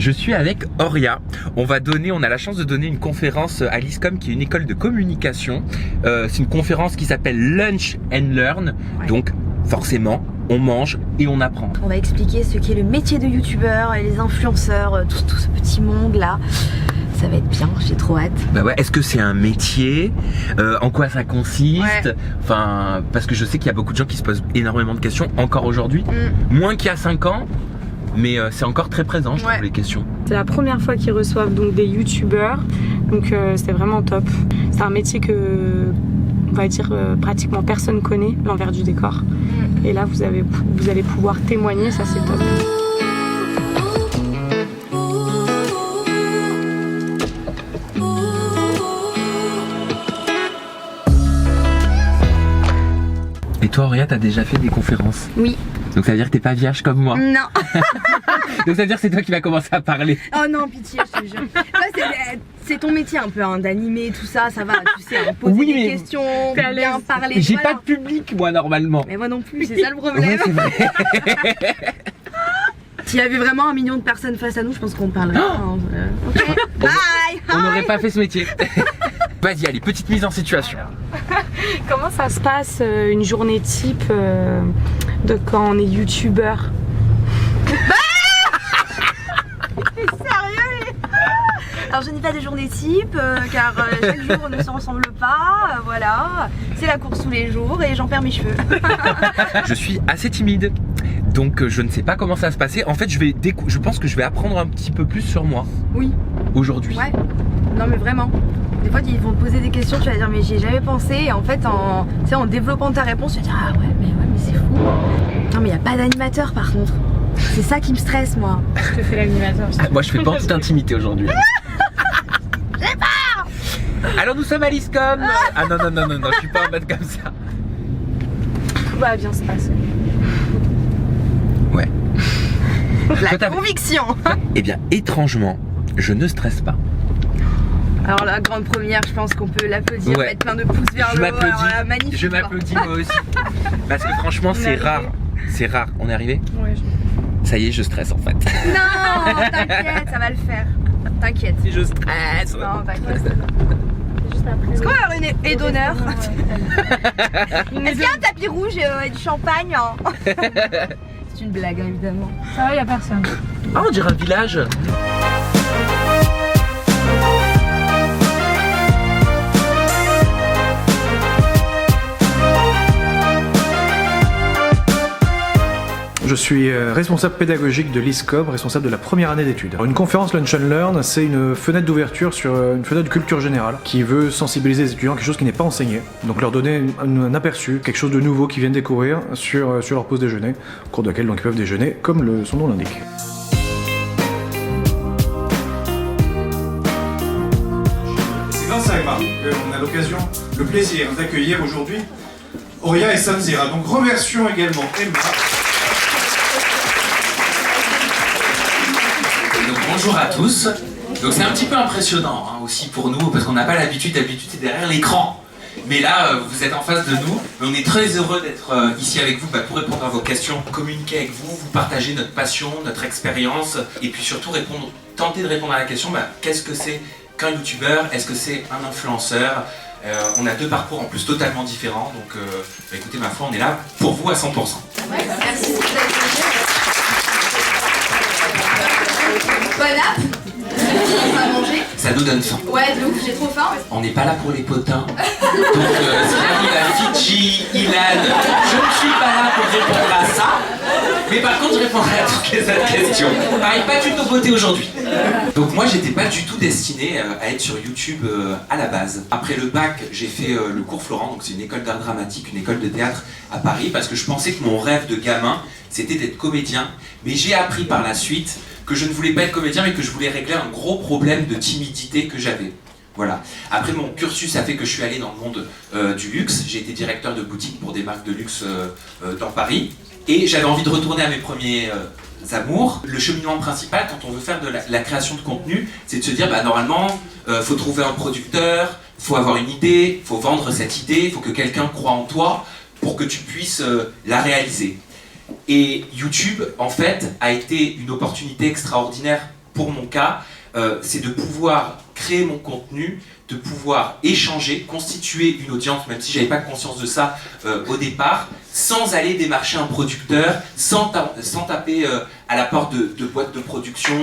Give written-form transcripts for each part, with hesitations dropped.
Je suis avec Auria. On a la chance de donner une conférence à l'ISCOM, qui est une école de communication. C'est une conférence qui s'appelle Lunch and Learn. Ouais. Donc forcément, on mange et on apprend. On va expliquer ce qu'est le métier de youtubeur et les influenceurs, tout ce petit monde là. Ça va être bien, j'ai trop hâte. Bah ouais, est-ce que c'est un métier? En quoi ça consiste? Ouais. Enfin, parce que je sais qu'il y a beaucoup de gens qui se posent énormément de questions encore aujourd'hui. Moins qu'il y a 5 ans, mais c'est encore très présent, je trouve, les questions. C'est la première fois qu'ils reçoivent donc des youtubeurs, donc c'était vraiment top. C'est un métier que, on va dire, pratiquement personne connaît, l'envers du décor. Et là, vous allez pouvoir témoigner, ça c'est top. Et toi, Auria, t'as déjà fait des conférences? Oui. Donc ça veut dire que t'es pas vierge comme moi? Non. Donc ça veut dire que c'est toi qui vas commencer à parler? Oh non, pitié, je te jure. C'est ton métier un peu, hein, d'animer, tout ça, ça va, tu sais, hein, poser des questions, bien parler. J'ai voilà. pas de public, moi, normalement. Mais moi non plus, c'est ça le problème. Ouais, c'est vrai. S'il y avait vraiment 1 million de personnes face à nous, je pense qu'on parlerait. Ok, bye. On n'aurait pas fait ce métier. Vas-y, allez, petite mise en situation. Comment ça se passe une journée type de quand on est youtubeur? Alors je n'ai pas de journée type car chaque jour ne se ressemble pas, voilà. C'est la course tous les jours et j'en perds mes cheveux. Je suis assez timide, donc je ne sais pas comment ça va se passer. En fait, je pense que je vais apprendre un petit peu plus sur moi. Oui. Aujourd'hui. Ouais. Non mais vraiment. Des fois ils vont te poser des questions, tu vas dire mais j'y ai jamais pensé. Et en fait en développant ta réponse, tu vas dire ah ouais mais c'est fou. Non mais il n'y a pas d'animateur par contre. C'est ça qui me stresse moi. Je te fais l'animateur. Moi je fais pas en toute intimité aujourd'hui. J'ai peur. Alors nous sommes à l'ISCOM. Ah non, je suis pas en mode comme ça. Tout va bien se passer. Ouais. La conviction. Eh bien, étrangement, je ne stresse pas. Alors la grande première, je pense qu'on peut l'applaudir, Ouais. mettre plein de pouces vers le haut. Alors là, magnifique. Je m'applaudis moi aussi. Parce que franchement, c'est rare. C'est rare. On est arrivé? Ouais. Ça y est, je stresse en fait. Non, t'inquiète, ça va le faire. T'inquiète. Si je stresse. Non, t'inquiète. Juste après. Est-ce qu'on va avoir une haie d'honneur? Est-ce qu'il y a un tapis rouge et du champagne? C'est une blague, hein, évidemment. Ça va, y a personne. Ah, on dirait un village. Je suis responsable pédagogique de l'ISCOM, responsable de la première année d'études. Alors, une conférence Lunch and Learn, c'est une fenêtre d'ouverture sur une fenêtre de culture générale qui veut sensibiliser les étudiants à quelque chose qui n'est pas enseigné. Donc leur donner un aperçu, quelque chose de nouveau qu'ils viennent découvrir sur leur pause déjeuner, au cours de laquelle donc, ils peuvent déjeuner comme son nom l'indique. C'est grâce à Emma qu'on a l'occasion, le plaisir d'accueillir aujourd'hui Auria et Samzira. Donc remercions également Emma. Bonjour à tous. Donc c'est un petit peu impressionnant hein, aussi pour nous parce qu'on n'a pas l'habitude, c'est derrière l'écran. Mais là, vous êtes en face de nous. On est très heureux d'être ici avec vous pour répondre à vos questions, communiquer avec vous, vous partager notre passion, notre expérience et puis surtout tenter de répondre à la question qu'est-ce que c'est qu'un youtubeur? Est-ce que c'est un influenceur? On a 2 parcours en plus totalement différents. Donc écoutez, ma foi, on est là pour vous à 100%. Ouais, merci. Bonne app. On va manger. Ça nous donne faim. Ouais, de ouf, j'ai trop faim. On n'est pas là pour les potins. Donc, si j'arrive à Fidji, Ilan, je ne suis pas là pour répondre à ça. Mais par contre, je répondrai à toutes les autres questions. Pareil, pas du nouveauté aujourd'hui. Donc moi, j'étais pas du tout destiné à être sur YouTube à la base. Après le bac, j'ai fait le cours Florent, donc c'est une école d'art dramatique, une école de théâtre à Paris, parce que je pensais que mon rêve de gamin, c'était d'être comédien. Mais j'ai appris par la suite que je ne voulais pas être comédien, mais que je voulais régler un gros problème de timidité que j'avais. Voilà. Après mon cursus a fait que je suis allé dans le monde du luxe. J'ai été directeur de boutique pour des marques de luxe dans Paris. Et j'avais envie de retourner à mes premiers amours. Le cheminement principal, quand on veut faire de la création de contenu, c'est de se dire, normalement, faut trouver un producteur, faut avoir une idée, faut vendre cette idée, faut que quelqu'un croie en toi pour que tu puisses la réaliser. Et YouTube, en fait, a été une opportunité extraordinaire pour mon cas, c'est de pouvoir créer mon contenu, de pouvoir échanger, constituer une audience, même si j'avais pas conscience de ça au départ, sans aller démarcher un producteur, sans taper à la porte de boîtes de production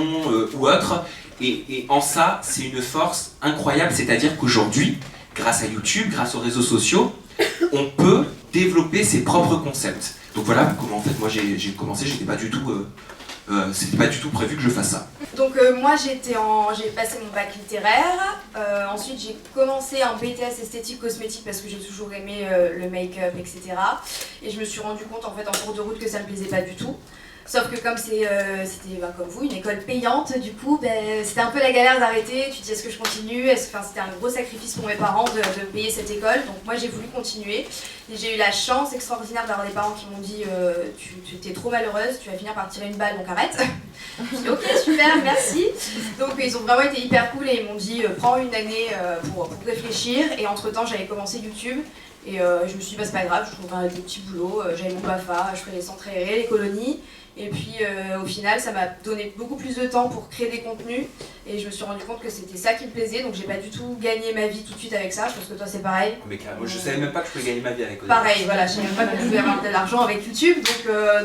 ou autre. Et en ça, c'est une force incroyable, c'est-à-dire qu'aujourd'hui, grâce à YouTube, grâce aux réseaux sociaux, on peut développer ses propres concepts. Donc voilà comment en fait moi j'ai commencé, c'était pas du tout prévu que je fasse ça. Donc moi j'ai passé mon bac littéraire, ensuite j'ai commencé un BTS esthétique cosmétique parce que j'ai toujours aimé le make-up, etc. Et je me suis rendu compte en fait en cours de route que ça me plaisait pas du tout. Sauf que comme c'était comme vous, une école payante, du coup c'était un peu la galère d'arrêter. Tu te dis est-ce que je continue, c'était un gros sacrifice pour mes parents de me payer cette école. Donc moi j'ai voulu continuer. Et j'ai eu la chance extraordinaire d'avoir des parents qui m'ont dit tu t'es trop malheureuse, tu vas finir par tirer une balle donc arrête. J'ai dit ok super merci. Donc ils ont vraiment été hyper cool et ils m'ont dit prends une année pour réfléchir. Et entre temps j'avais commencé YouTube. Et je me suis dit bah c'est pas grave, je trouverai des petits boulots, j'avais mon BAFA, je ferais les centres aérés, les colonies. Et puis au final ça m'a donné beaucoup plus de temps pour créer des contenus et je me suis rendu compte que c'était ça qui me plaisait, donc j'ai pas du tout gagné ma vie tout de suite avec ça. Je pense que toi c'est pareil. Mais moi je savais même pas que je pouvais gagner ma vie avec pareil, voilà, je savais même pas qu'on pouvait avoir de l'argent avec YouTube,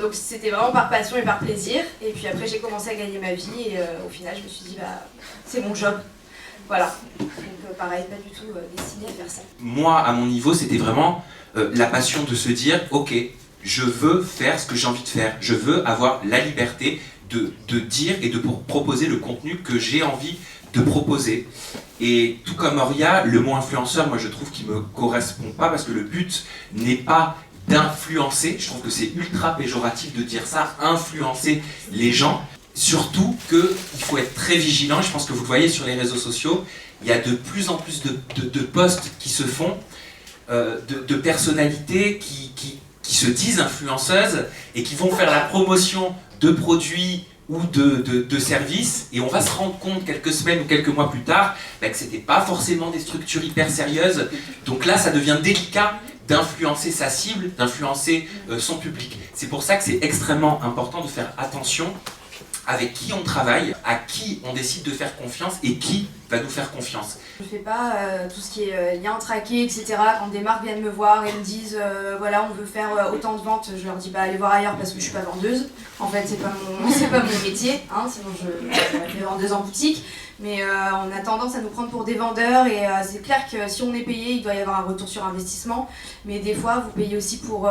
donc c'était vraiment par passion et par plaisir. Et puis après j'ai commencé à gagner ma vie et au final je me suis dit bah c'est mon job. Voilà, donc pareil, pas du tout destiné à faire ça. Moi, à mon niveau, c'était vraiment la passion de se dire, ok, je veux faire ce que j'ai envie de faire. Je veux avoir la liberté de dire et de proposer le contenu que j'ai envie de proposer. Et tout comme Auria, le mot influenceur, moi je trouve qu'il me correspond pas parce que le but n'est pas d'influencer. Je trouve que c'est ultra péjoratif de dire ça, influencer les gens. Surtout qu'il faut être très vigilant, et je pense que vous le voyez sur les réseaux sociaux, il y a de plus en plus de posts qui se font, de personnalités qui se disent influenceuses et qui vont faire la promotion de produits ou de services, et on va se rendre compte quelques semaines ou quelques mois plus tard que c'était pas forcément des structures hyper sérieuses. Donc là ça devient délicat d'influencer sa cible, d'influencer son public. C'est pour ça que c'est extrêmement important de faire attention avec qui on travaille, à qui on décide de faire confiance et qui va nous faire confiance. Je ne fais pas tout ce qui est lien traqué, etc. Quand des marques viennent me voir et me disent voilà on veut faire autant de ventes, je leur dis bah allez voir ailleurs parce que je suis pas vendeuse. En fait c'est pas mon métier, hein, sinon je serais vendeuse en boutique. Mais on a tendance à nous prendre pour des vendeurs et c'est clair que si on est payé, il doit y avoir un retour sur investissement. Mais des fois, vous payez aussi pour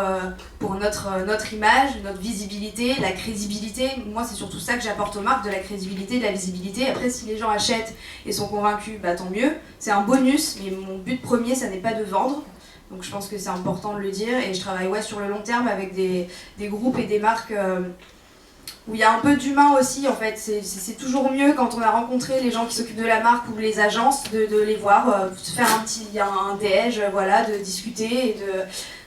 notre image, notre visibilité, la crédibilité. Moi, c'est surtout ça que j'apporte aux marques, de la crédibilité, de la visibilité. Après, si les gens achètent et sont convaincus, bah tant mieux. C'est un bonus, mais mon but premier, ça n'est pas de vendre. Donc je pense que c'est important de le dire. Et je travaille sur le long terme avec des groupes et des marques... où il y a un peu d'humain aussi, en fait. C'est toujours mieux quand on a rencontré les gens qui s'occupent de la marque ou les agences, de les voir, se faire un déj, voilà, de discuter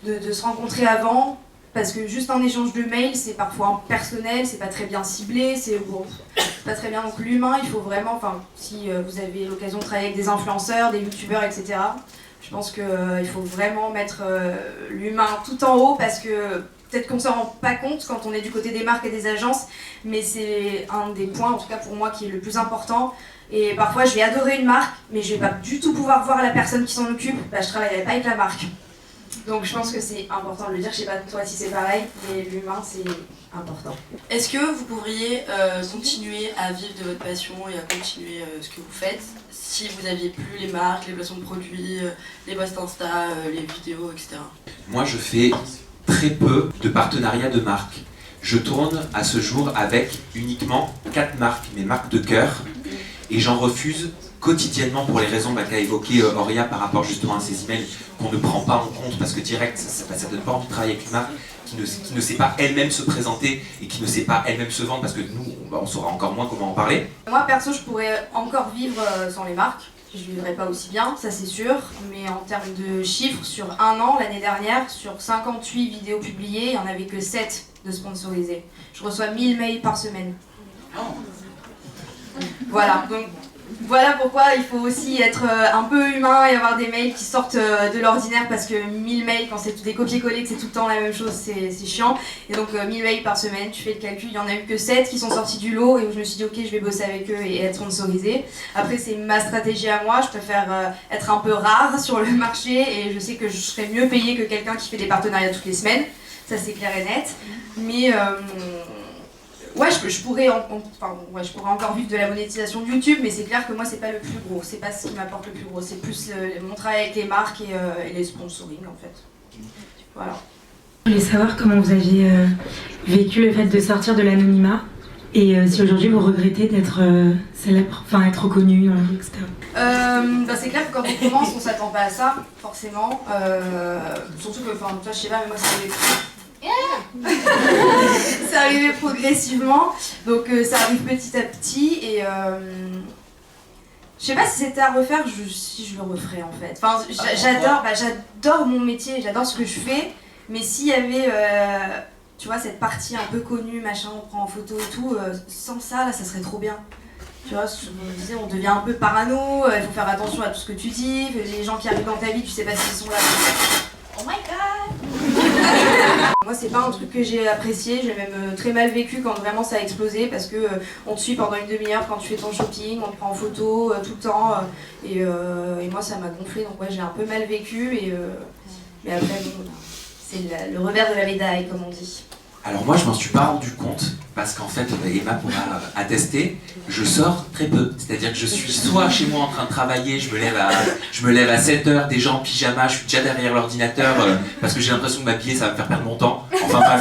et de se rencontrer avant. Parce que juste un échange de mails, c'est parfois impersonnel, c'est pas très bien ciblé, c'est pas très bien. Donc l'humain, il faut vraiment, si vous avez l'occasion de travailler avec des influenceurs, des youtubeurs, etc., je pense qu'il faut vraiment mettre l'humain tout en haut parce que peut-être qu'on ne s'en rend pas compte quand on est du côté des marques et des agences, mais c'est un des points, en tout cas pour moi, qui est le plus important. Et parfois, je vais adorer une marque, mais je ne vais pas du tout pouvoir voir la personne qui s'en occupe. Bah, je ne travaillerai pas avec la marque. Donc je pense que c'est important de le dire. Je ne sais pas toi si c'est pareil, mais l'humain, c'est important. Est-ce que vous pourriez continuer à vivre de votre passion et à continuer ce que vous faites si vous n'aviez plus les marques, les placements de produits, les posts Insta, les vidéos, etc. Moi, je fais très peu de partenariats de marques. Je tourne à ce jour avec uniquement 4 marques, mes marques de cœur, et j'en refuse quotidiennement pour les raisons qu'a évoqué Auria par rapport justement à ces emails qu'on ne prend pas en compte parce que direct ça donne pas envie de travailler avec une marque qui ne sait pas elle-même se présenter et qui ne sait pas elle-même se vendre parce que nous on saura encore moins comment en parler. Moi perso je pourrais encore vivre sans les marques. Je ne vivrai pas aussi bien, ça c'est sûr, mais en termes de chiffres, sur un an, l'année dernière, sur 58 vidéos publiées, il n'y en avait que 7 de sponsorisés. Je reçois 1000 mails par semaine. Voilà, donc Voilà pourquoi il faut aussi être un peu humain et avoir des mails qui sortent de l'ordinaire, parce que 1000 mails, quand c'est des copier-coller, que c'est tout le temps la même chose, c'est chiant. Et donc 1000 mails par semaine, tu fais le calcul, il y en a eu que 7 qui sont sortis du lot et où je me suis dit ok, je vais bosser avec eux et être sponsorisée. Après c'est ma stratégie à moi, je préfère être un peu rare sur le marché et je sais que je serai mieux payée que quelqu'un qui fait des partenariats toutes les semaines, ça c'est clair et net. Mais ouais, je pourrais je pourrais encore vivre de la monétisation de YouTube, mais c'est clair que moi c'est pas le plus gros, c'est pas ce qui m'apporte le plus gros, c'est plus mon travail avec les marques et les sponsoring en fait. Voilà. Je voulais savoir comment vous aviez vécu le fait de sortir de l'anonymat et si aujourd'hui vous regrettez d'être célèbre, enfin être reconnu dans la rue, etc. C'est clair que quand on commence, on s'attend pas à ça, forcément. Surtout que, toi je sais pas, mais moi c'est arrivé progressivement, donc ça arrive petit à petit et je sais pas si c'était à refaire, si je le referais en fait. Enfin, j'adore mon métier, j'adore ce que je fais, mais s'il y avait tu vois cette partie un peu connue, machin, on prend en photo et tout, sans ça là ça serait trop bien. Tu vois, je me disais, on devient un peu parano, il faut faire attention à tout ce que tu dis, les gens qui arrivent dans ta vie, tu sais pas s'ils sont là. Oh my god. Moi c'est pas un truc que j'ai apprécié, j'ai même très mal vécu quand vraiment ça a explosé, parce que on te suit pendant une demi-heure quand tu fais ton shopping, on te prend en photo tout le temps, et moi ça m'a gonflé, donc ouais j'ai un peu mal vécu, mais après bon, c'est le revers de la médaille comme on dit. Alors moi je m'en suis pas rendu compte parce qu'en fait Emma pourra attester, je sors très peu, c'est-à-dire que je suis soit chez moi en train de travailler, je me lève à 7h, déjà en pyjama, je suis déjà derrière l'ordinateur parce que j'ai l'impression que m'habiller ça va me faire perdre mon temps, enfin bref,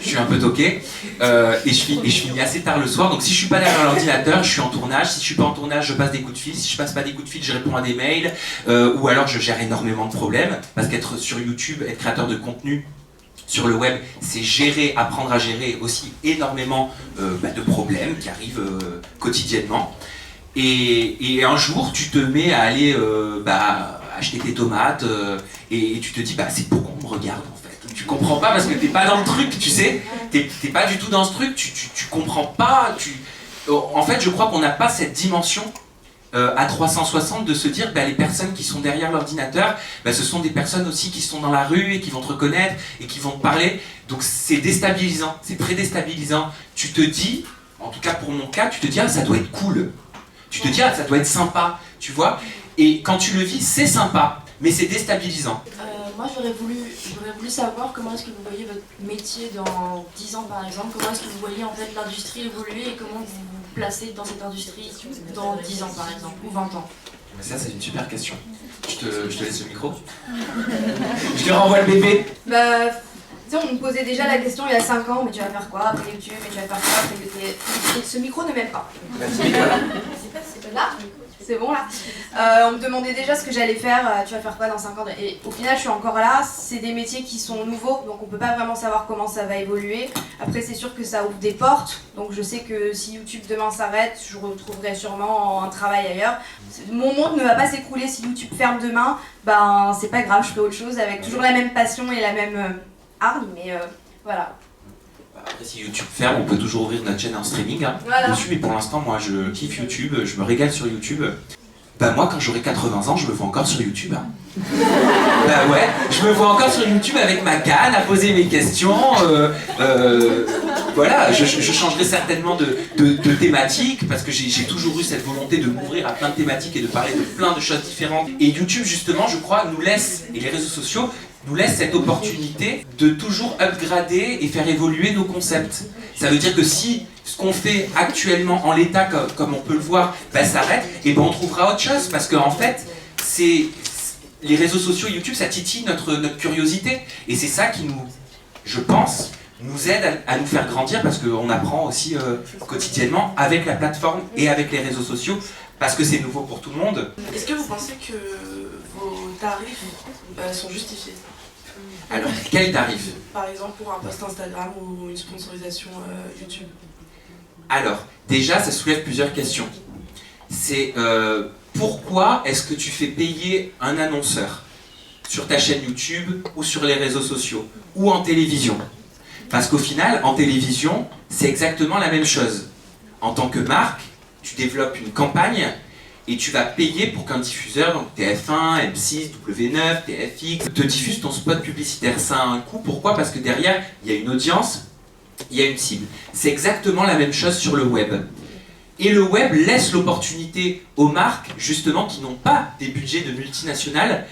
je suis un peu toqué et je finis assez tard le soir, donc si je suis pas derrière l'ordinateur, je suis en tournage, si je suis pas en tournage, je passe des coups de fil, si je passe pas des coups de fil, je réponds à des mails ou alors je gère énormément de problèmes parce qu'être sur YouTube, être créateur de contenu sur le web, c'est apprendre à gérer aussi énormément de problèmes qui arrivent quotidiennement. Et un jour, tu te mets à aller acheter tes tomates et tu te dis, c'est pourquoi on me regarde en fait. Tu comprends pas parce que t'es pas dans le truc, tu sais. T'es pas du tout dans ce truc, tu comprends pas. En fait, je crois qu'on n'a pas cette dimension à 360 de se dire les personnes qui sont derrière l'ordinateur, ce sont des personnes aussi qui sont dans la rue et qui vont te reconnaître et qui vont te parler. Donc c'est déstabilisant, c'est très déstabilisant. Tu te dis, en tout cas pour mon cas, tu te dis ça doit être cool. Tu te dis ça doit être sympa, tu vois. Et quand tu le vis, c'est sympa, mais c'est déstabilisant. Moi j'aurais voulu savoir comment est-ce que vous voyez votre métier dans 10 ans par exemple, comment est-ce que vous voyez en fait l'industrie évoluer et comment vous vous placez dans cette industrie dans 10 ans par exemple, ou 20 ans. Mais ça c'est une super question. Je te laisse le micro. Je te renvoie le bébé. Tu sais, on me posait déjà la question il y a 5 ans, mais tu vas faire quoi après YouTube, mais tu vas faire quoi après YouTube. Et ce micro ne m'aime pas. Là, c'est bon là. On me demandait déjà ce que j'allais faire, tu vas faire quoi dans 5 ans. Et au final, je suis encore là. C'est des métiers qui sont nouveaux, donc on peut pas vraiment savoir comment ça va évoluer. Après, c'est sûr que ça ouvre des portes. Donc je sais que si YouTube demain s'arrête, je retrouverai sûrement un travail ailleurs. Mon monde ne va pas s'écrouler si YouTube ferme demain. C'est pas grave, je ferai autre chose avec toujours la même passion et la même hargne, mais voilà. Après, si YouTube ferme, on peut toujours ouvrir notre chaîne en streaming Voilà. dessus, mais pour l'instant, moi, je kiffe YouTube, je me régale sur YouTube. Moi, quand j'aurai 80 ans, je me vois encore sur YouTube. Ouais, je me vois encore sur YouTube avec ma canne, à poser mes questions. Voilà, je changerai certainement de thématique, parce que j'ai toujours eu cette volonté de m'ouvrir à plein de thématiques et de parler de plein de choses différentes. Et YouTube, justement, je crois, nous laisse, et les réseaux sociaux, nous laisse cette opportunité de toujours upgrader et faire évoluer nos concepts. Ça veut dire que si ce qu'on fait actuellement en l'état, comme on peut le voir, s'arrête, et on trouvera autre chose, parce qu'en fait, les réseaux sociaux, YouTube, ça titille notre curiosité, et c'est ça qui je pense, nous aide à nous faire grandir, parce qu'on apprend aussi quotidiennement avec la plateforme et avec les réseaux sociaux, parce que c'est nouveau pour tout le monde. Est-ce que vous pensez que vos tarifs sont justifiés? Alors, quel tarif? Par exemple pour un post Instagram ou une sponsorisation YouTube. Alors, déjà, ça soulève plusieurs questions. C'est pourquoi est-ce que tu fais payer un annonceur sur ta chaîne YouTube ou sur les réseaux sociaux ou en télévision? Parce qu'au final, en télévision, c'est exactement la même chose. En tant que marque, tu développes une campagne et tu vas payer pour qu'un diffuseur, donc TF1, M6, W9, TFX, te diffuse ton spot publicitaire. Ça a un coût, pourquoi? Parce que derrière, il y a une audience, il y a une cible. C'est exactement la même chose sur le web. Et le web laisse l'opportunité aux marques, justement, qui n'ont pas des budgets de multinationales,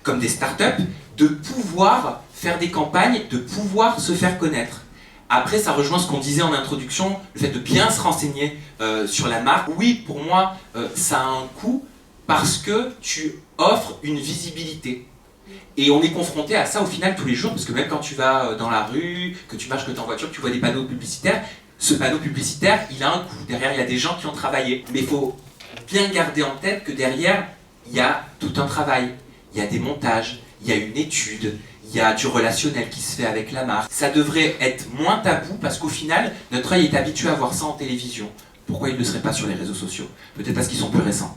comme des startups, de pouvoir faire des campagnes, de pouvoir se faire connaître. Après, ça rejoint ce qu'on disait en introduction, le fait de bien se renseigner sur la marque. Oui, pour moi, ça a un coût parce que tu offres une visibilité. Et on est confronté à ça au final tous les jours, parce que même quand tu vas dans la rue, que tu marches, que tu es en voiture, que tu vois des panneaux publicitaires, ce panneau publicitaire, il a un coût. Derrière, il y a des gens qui ont travaillé. Mais il faut bien garder en tête que derrière, il y a tout un travail. Il y a des montages, il y a une étude, il y a du relationnel qui se fait avec la marque. Ça devrait être moins tabou parce qu'au final, notre œil est habitué à voir ça en télévision. Pourquoi il ne le serait pas sur les réseaux sociaux? Peut-être parce qu'ils sont plus récents.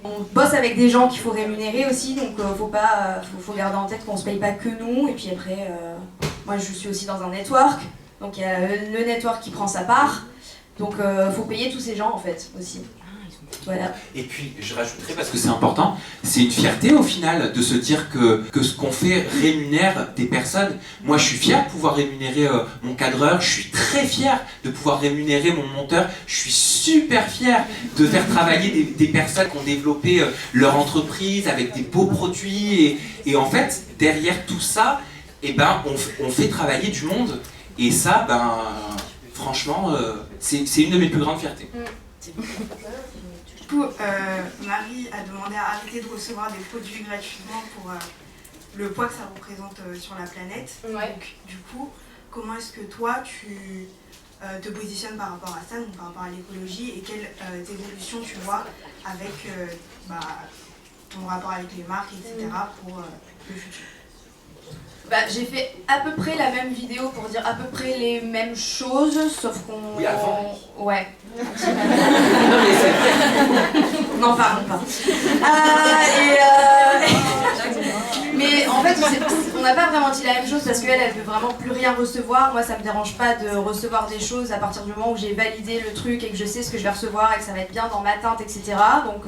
On bosse avec des gens qu'il faut rémunérer aussi, donc faut garder en tête qu'on se paye pas que nous. Et puis après, moi je suis aussi dans un network, donc il y a le network qui prend sa part, donc faut payer tous ces gens en fait aussi. Voilà. Et puis je rajouterais, parce que c'est important, c'est une fierté au final de se dire que ce qu'on fait rémunère des personnes. Moi je suis fier de pouvoir rémunérer mon cadreur, je suis très fier de pouvoir rémunérer mon monteur, je suis super fier de faire travailler des personnes qui ont développé leur entreprise avec des beaux produits et en fait derrière tout ça, eh ben, on fait travailler du monde et ça, ben, franchement, c'est une de mes plus grandes fiertés. Du coup, Marie a demandé à arrêter de recevoir des produits gratuitement pour le poids que ça représente sur la planète. Ouais. Donc, du coup, comment est-ce que toi, tu te positionnes par rapport à ça, donc par rapport à l'écologie, et quelles évolutions tu vois avec ton rapport avec les marques, etc. pour le futur? J'ai fait à peu près la même vidéo pour dire à peu près les mêmes choses, sauf qu'on... Oui, avant. Ouais. Non mais c'est... Non, pardon, pas. Mais en fait, on n'a pas vraiment dit la même chose parce qu'elle, elle veut vraiment plus rien recevoir. Moi, ça me dérange pas de recevoir des choses à partir du moment où j'ai validé le truc et que je sais ce que je vais recevoir et que ça va être bien dans ma teinte, etc. Donc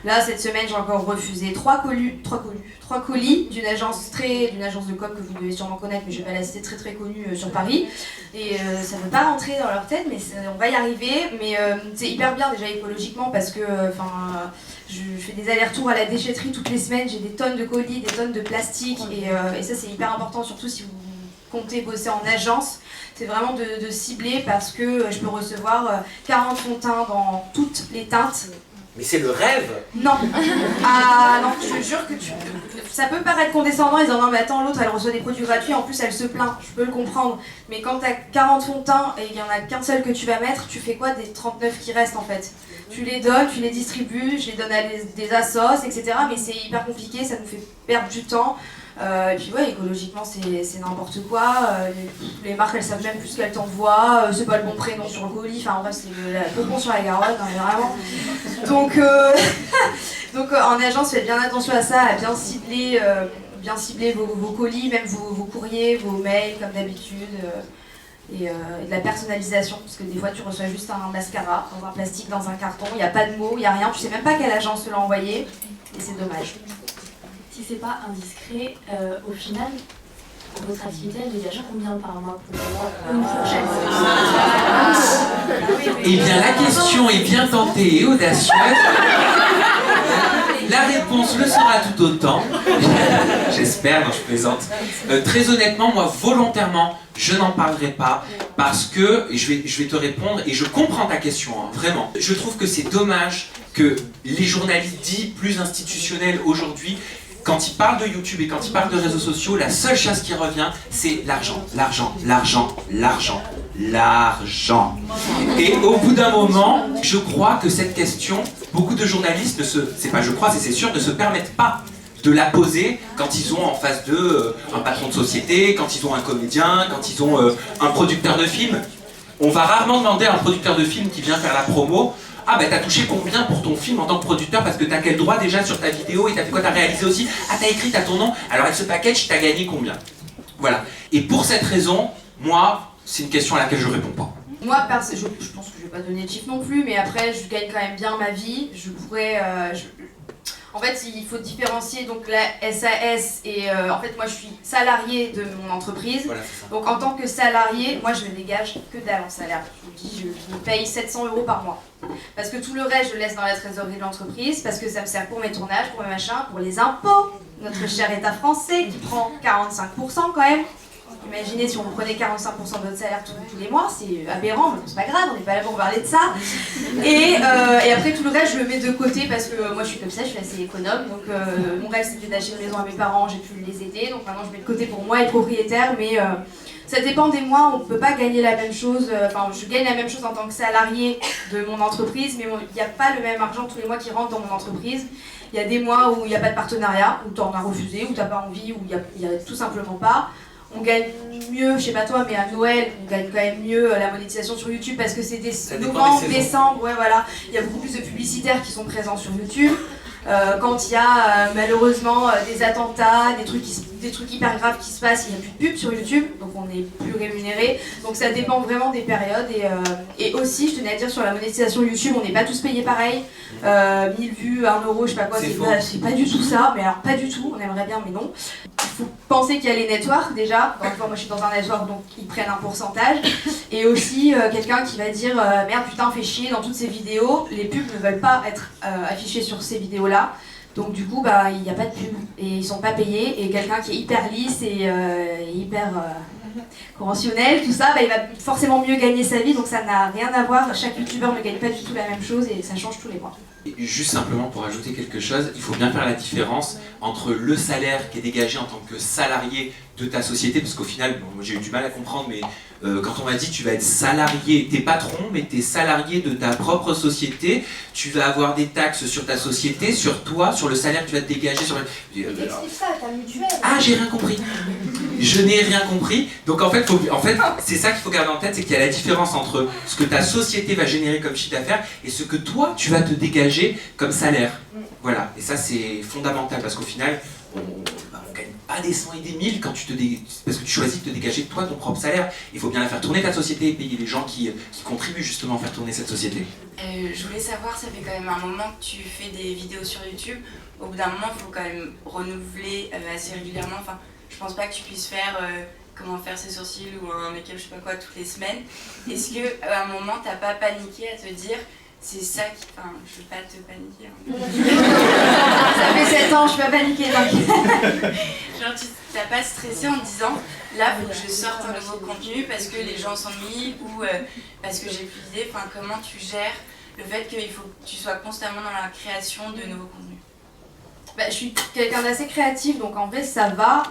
là, cette semaine, j'ai encore refusé 3 colis d'une agence de com que vous devez sûrement connaître, mais je vais pas la citer, très très connue sur Paris. Et ça ne veut pas rentrer dans leur tête, mais on va y arriver. Mais c'est hyper bien déjà écologiquement parce que je fais des allers-retours à la déchetterie toutes les semaines, j'ai des tonnes de colis, des tonnes de plastique et ça c'est hyper important, surtout si vous comptez bosser en agence. C'est vraiment de cibler parce que je peux recevoir 40 fonds de teint dans toutes les teintes. Mais c'est le rêve! Non! Ah non, je te jure que ça peut paraître condescendant, ils disent non mais attends, l'autre elle reçoit des produits gratuits, en plus elle se plaint, je peux le comprendre. Mais quand t'as 40 fonds de teint et il n'y en a qu'un seul que tu vas mettre, tu fais quoi des 39 qui restent en fait? Tu les donnes, tu les distribues, je les donne à des assos, etc. Mais c'est hyper compliqué, ça nous fait perdre du temps. Et puis ouais, écologiquement c'est n'importe quoi, les marques elles savent même plus ce qu'elles t'envoient, c'est pas le bon prénom sur le colis, enfin en vrai c'est le bonbon sur la Garonne, hein, vraiment. Donc en agence faites bien attention à ça, à bien cibler vos colis, même vos courriers, vos mails comme d'habitude. Et de la personnalisation, parce que des fois tu reçois juste un mascara dans un plastique, dans un carton, il n'y a pas de mots, il n'y a rien, tu sais même pas quelle agence te l'a envoyé, et c'est dommage. Si c'est pas indiscret, au final, votre activité elle dégage combien par mois pour une fourchette? Eh bien la question est bien tentée et audacieuse. La réponse le sera tout autant. J'espère, non je plaisante. Très honnêtement, moi volontairement, je n'en parlerai pas parce que, et je vais te répondre, et je comprends ta question, hein, vraiment. Je trouve que c'est dommage que les journalistes dits plus institutionnels aujourd'hui, quand ils parlent de YouTube et quand ils parlent de réseaux sociaux, la seule chose qui revient, c'est l'argent, l'argent, l'argent, l'argent, l'argent. Et au bout d'un moment, je crois que cette question, beaucoup de journalistes c'est sûr, ne se permettent pas de la poser quand ils ont en face d'eux un patron de société, quand ils ont un comédien, quand ils ont un producteur de film. On va rarement demander à un producteur de film qui vient faire la promo: ah ben t'as touché combien pour ton film en tant que producteur, parce que t'as quel droit déjà sur ta vidéo et t'as fait quoi, t'as réalisé aussi, ah t'as écrit, t'as ton nom, alors avec ce package t'as gagné combien? Voilà. Et pour cette raison, moi, c'est une question à laquelle je réponds pas. moi, je pense que je vais pas donner de chiffre non plus, mais après, je gagne quand même bien ma vie. Je pourrais... En fait, il faut différencier donc la SAS et en fait, moi, je suis salariée de mon entreprise. Voilà, c'est ça. Donc, en tant que salarié, moi, je ne dégage que dalle en salaire. Je vous le dis, je me paye 700 € par mois. Parce que tout le reste, je le laisse dans la trésorerie de l'entreprise, parce que ça me sert pour mes tournages, pour mes machins, pour les impôts. Notre cher État français qui prend 45% quand même. Imaginez si on prenait 45% de notre salaire tous les mois, c'est aberrant, mais c'est pas grave, on n'est pas là pour parler de ça. Et après tout le reste, je le mets de côté parce que moi je suis comme ça, je suis assez économe. Donc mon rêve c'était d'acheter une maison à mes parents, j'ai pu les aider. Donc maintenant je mets de côté pour moi, être propriétaire, mais ça dépend des mois, on ne peut pas gagner la même chose. Enfin, je gagne la même chose en tant que salarié de mon entreprise, mais il n'y a pas le même argent tous les mois qui rentre dans mon entreprise. Il y a des mois où il n'y a pas de partenariat, où tu en as refusé, où tu n'as pas envie, où il n'y a tout simplement pas. On gagne mieux, je sais pas toi, mais à Noël, on gagne quand même mieux la monétisation sur YouTube parce que c'est novembre, décembre, ouais voilà. Il y a beaucoup plus de publicitaires qui sont présents sur YouTube. Quand il y a malheureusement des attentats, des trucs hyper graves qui se passent, il n'y a plus de pub sur YouTube, donc on n'est plus rémunéré. Donc ça dépend vraiment des périodes. Et aussi, je tenais à dire sur la monétisation YouTube, on n'est pas tous payés pareil. 1000 vues, 1 €, je sais pas quoi, c'est pas du tout ça, mais alors pas du tout, on aimerait bien, mais non. Il faut penser qu'il y a les networks déjà. Moi je suis dans un network, donc ils prennent un pourcentage. Et aussi quelqu'un qui va dire merde putain fait chier dans toutes ces vidéos, les pubs ne veulent pas être affichées sur ces vidéos-là. Donc du coup bah il n'y a pas de pub et ils sont pas payés. Et quelqu'un qui est hyper lisse et hyper conventionnel, tout ça, bah, il va forcément mieux gagner sa vie. Donc ça n'a rien à voir. Chaque youtubeur ne gagne pas du tout la même chose et ça change tous les mois. Juste simplement pour ajouter quelque chose, il faut bien faire la différence entre le salaire qui est dégagé en tant que salarié de ta société, parce qu'au final, bon, moi j'ai eu du mal à comprendre, mais quand on m'a dit tu vas être salarié, t'es patron, mais t'es salarié de ta propre société, tu vas avoir des taxes sur ta société, sur toi, sur le salaire que tu vas te dégager. Sur... Explique ça, ta mutuelle. Ah, j'ai rien compris. Je n'ai rien compris. Donc en fait, c'est ça qu'il faut garder en tête, c'est qu'il y a la différence entre ce que ta société va générer comme chiffre d'affaires et ce que toi, tu vas te dégager comme salaire. Voilà, et ça c'est fondamental parce qu'au final, on gagne pas des 100 et des 1000 quand parce que tu choisis de te dégager toi ton propre salaire. Il faut bien la faire tourner ta société et payer les gens qui contribuent justement à faire tourner cette société. Je voulais savoir, ça fait quand même un moment que tu fais des vidéos sur YouTube. Au bout d'un moment, il faut quand même renouveler assez régulièrement. Enfin, je pense pas que tu puisses faire comment faire ses sourcils ou un make-up, je sais pas quoi, toutes les semaines. Est-ce qu'à un moment, t'as pas paniqué à te dire c'est ça qui... Enfin, je veux pas te paniquer. Hein. Ça fait 7 ans, je suis pas paniquée. Genre, tu t'as pas stressé en te disant là, faut que je sorte un nouveau contenu parce que les gens s'ennuient ou parce que j'ai plus d'idées. Enfin, comment tu gères le fait qu'il faut que tu sois constamment dans la création de nouveaux contenus? Bah, je suis quelqu'un d'assez créatif, donc en vrai ça va.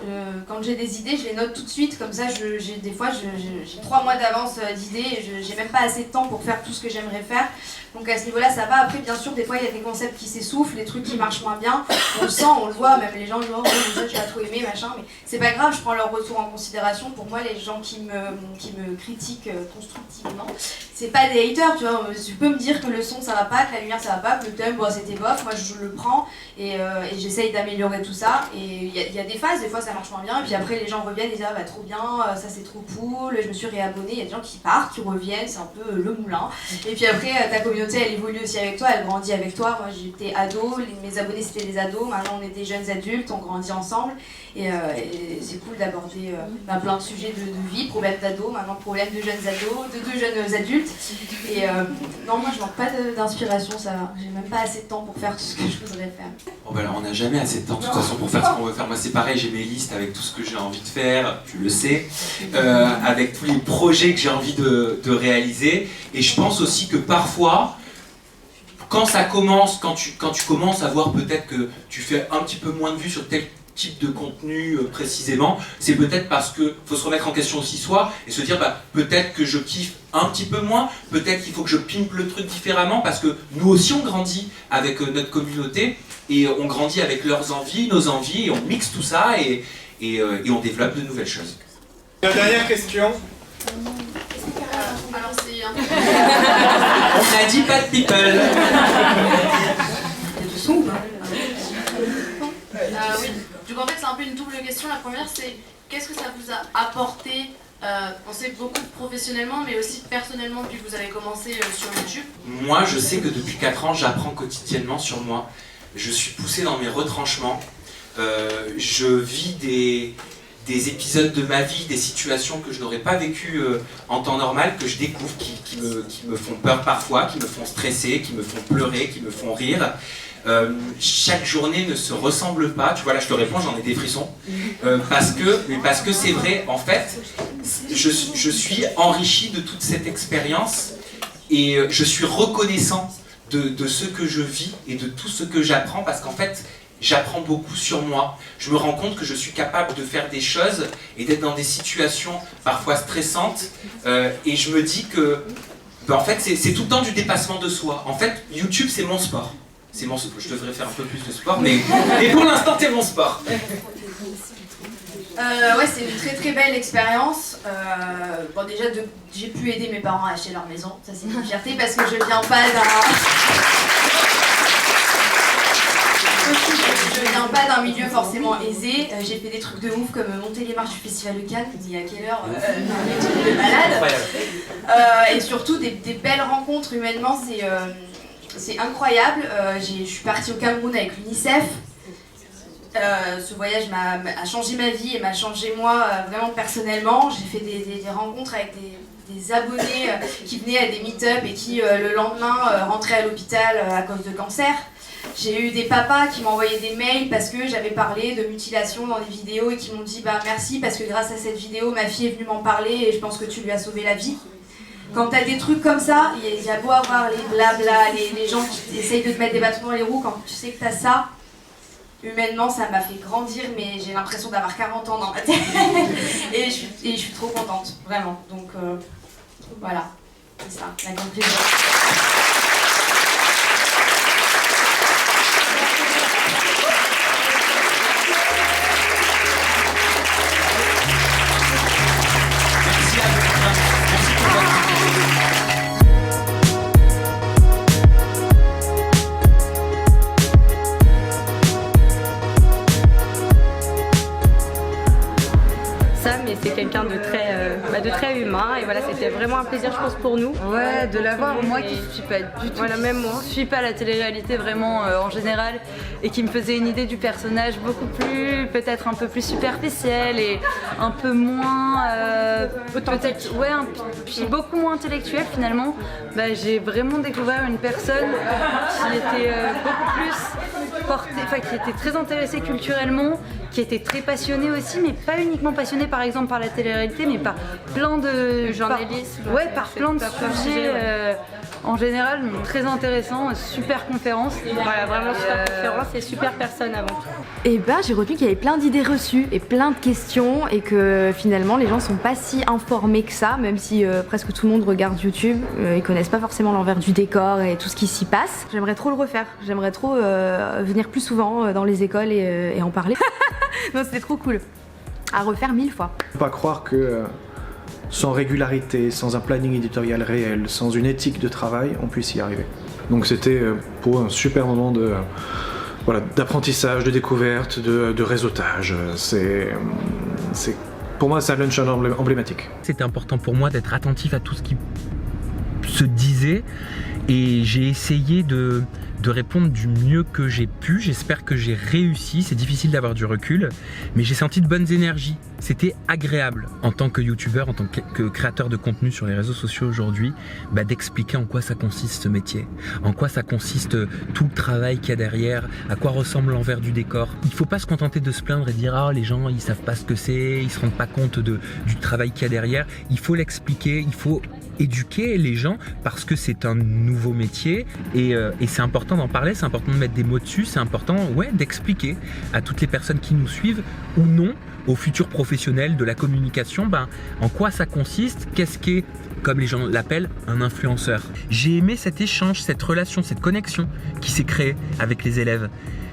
Quand j'ai des idées, je les note tout de suite, comme ça des fois j'ai 3 mois d'avance d'idées et j'ai même pas assez de temps pour faire tout ce que j'aimerais faire. Donc à ce niveau-là ça va. Après bien sûr des fois il y a des concepts qui s'essoufflent, des trucs qui marchent moins bien. On le sent, on le voit, même les gens disent oh ça j'ai pas trop aimé machin, mais c'est pas grave, je prends leur retour en considération. Pour moi les gens qui me critiquent constructivement, c'est pas des haters, tu vois. Tu peux me dire que le son ça va pas, que la lumière ça va pas, que le thème bon, c'était bof, moi je le prends et j'essaye d'améliorer tout ça. Et il y a des phases, des fois ça marche moins bien, et puis après les gens reviennent et disent ah bah trop bien, ça c'est trop cool, je me suis réabonnée. Il y a des gens qui partent, qui reviennent, c'est un peu le moulin. Et puis après ta communauté elle évolue aussi avec toi, elle grandit avec toi. Moi j'étais ado, mes abonnés c'était des ados, maintenant on est des jeunes adultes, on grandit ensemble. Et c'est cool d'aborder plein de sujets de vie, problèmes d'ados, maintenant problèmes de jeunes ados, de 2 jeunes adultes. Et non, moi je manque pas d'inspiration, ça va. J'ai même pas assez de temps pour faire tout ce que je voudrais faire. Bon bah alors on n'a jamais assez de temps de toute façon pour faire ce qu'on veut faire. Moi c'est pareil, j'ai mes listes avec tout ce que j'ai envie de faire, tu le sais, avec tous les projets que j'ai envie de réaliser. Et je pense aussi que parfois, quand ça commence, quand tu commences à voir peut-être que tu fais un petit peu moins de vues sur tel type de contenu précisément, c'est peut-être parce que faut se remettre en question aussi soi et se dire bah peut-être que je kiffe un petit peu moins, peut-être qu'il faut que je pimpe le truc différemment parce que nous aussi on grandit avec notre communauté et on grandit avec leurs envies, nos envies et on mixe tout ça et on développe de nouvelles choses. La dernière question. Alors c'est On n'a dit pas de people. Il y a du son ou pas? Oui. Donc en fait c'est un peu une double question. La première c'est qu'est-ce que ça vous a apporté Pensez beaucoup professionnellement, mais aussi personnellement, depuis que vous avez commencé sur YouTube. Moi, je sais que depuis 4 ans, j'apprends quotidiennement sur moi. Je suis poussé dans mes retranchements. Je vis des épisodes de ma vie, des situations que je n'aurais pas vécues en temps normal, que je découvre, qui me font peur parfois, qui me font stresser, qui me font pleurer, qui me font rire. Chaque journée ne se ressemble pas. Tu vois, là je te réponds, j'en ai des frissons. Parce que c'est vrai, en fait, je suis enrichi de toute cette expérience et je suis reconnaissant de ce que je vis et de tout ce que j'apprends, parce qu'en fait, j'apprends beaucoup sur moi. Je me rends compte que je suis capable de faire des choses et d'être dans des situations parfois stressantes. Et je me dis que, en fait, c'est tout le temps du dépassement de soi. En fait, YouTube, c'est mon sport. Je devrais faire un peu plus de sport, mais pour l'instant, c'est mon sport. Ouais, c'est une très très belle expérience. Bon, déjà, j'ai pu aider mes parents à acheter leur maison. Ça, c'est une fierté parce que je viens pas d'un milieu forcément aisé. J'ai fait des trucs de ouf comme monter les marches du Festival de Cannes, il y a quelle heure, des trucs de malade. Et surtout des belles rencontres humainement, c'est incroyable. Je suis partie au Cameroun avec l'UNICEF. Ce voyage a changé ma vie et m'a changé moi vraiment personnellement. J'ai fait des rencontres avec des abonnés qui venaient à des meet-up et qui le lendemain rentraient à l'hôpital à cause de cancer. J'ai eu des papas qui m'envoyaient des mails parce que j'avais parlé de mutilation dans des vidéos et qui m'ont dit bah merci parce que grâce à cette vidéo ma fille est venue m'en parler et je pense que tu lui as sauvé la vie. Quand t'as des trucs comme ça, il y a beau avoir les blabla, les gens qui essayent de te mettre des bâtons dans les roues, quand tu sais que t'as ça, humainement ça m'a fait grandir, mais j'ai l'impression d'avoir 40 ans dans ma tête et je suis trop contente, vraiment. Donc voilà, c'est ça, la grande plaisir. C'est quelqu'un de très humain et voilà, c'était vraiment un plaisir je pense pour nous. Ouais, de l'avoir, moi qui suis pas du tout, voilà, même moi. Je suis pas la télé-réalité vraiment en général et qui me faisait une idée du personnage beaucoup plus, peut-être un peu plus superficielle et un peu moins peut-être, ouais, puis beaucoup moins intellectuelle finalement. Bah, j'ai vraiment découvert une personne qui était beaucoup plus portée, enfin qui était très intéressée culturellement, qui était très passionnée aussi, mais pas uniquement passionnée par exemple par la télé-réalité, mais par plein de journalisme, par plein de sujets en général, très intéressant, super conférence. Voilà, vraiment super conférence et super personne avant tout. Et ben j'ai retenu qu'il y avait plein d'idées reçues et plein de questions et que finalement les gens sont pas si informés que ça, même si presque tout le monde regarde YouTube, ils connaissent pas forcément l'envers du décor et tout ce qui s'y passe. J'aimerais trop le refaire, j'aimerais trop venir plus souvent dans les écoles et en parler. Non, c'était trop cool. À refaire 1000 fois. Faut pas croire que sans régularité, sans un planning éditorial réel, sans une éthique de travail, on puisse y arriver. Donc c'était pour un super moment d'apprentissage, de découverte, de réseautage. Pour moi, c'est un lunch emblématique. C'était important pour moi d'être attentif à tout ce qui se disait et j'ai essayé de répondre du mieux que j'ai pu. J'espère que j'ai réussi, c'est difficile d'avoir du recul, mais j'ai senti de bonnes énergies. C'était agréable en tant que youtubeur, en tant que créateur de contenu sur les réseaux sociaux aujourd'hui, d'expliquer en quoi ça consiste ce métier, en quoi ça consiste tout le travail qu'il y a derrière, à quoi ressemble l'envers du décor. Il ne faut pas se contenter de se plaindre et dire « Ah, les gens, ils savent pas ce que c'est, ils se rendent pas compte du travail qu'il y a derrière ». Il faut l'expliquer, il faut éduquer les gens parce que c'est un nouveau métier et c'est important d'en parler, c'est important de mettre des mots dessus, c'est important d'expliquer à toutes les personnes qui nous suivent ou non, aux futurs professionnels de la communication, en quoi ça consiste, qu'est-ce qu'est, comme les gens l'appellent, un influenceur. J'ai aimé cet échange, cette relation, cette connexion qui s'est créée avec les élèves.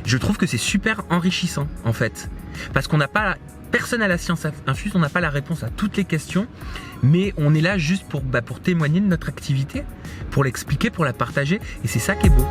Je trouve que c'est super enrichissant en fait, parce qu'on n'a pas, personne à la science infuse, on n'a pas la réponse à toutes les questions, mais on est là juste pour témoigner de notre activité, pour l'expliquer, pour la partager, et c'est ça qui est beau.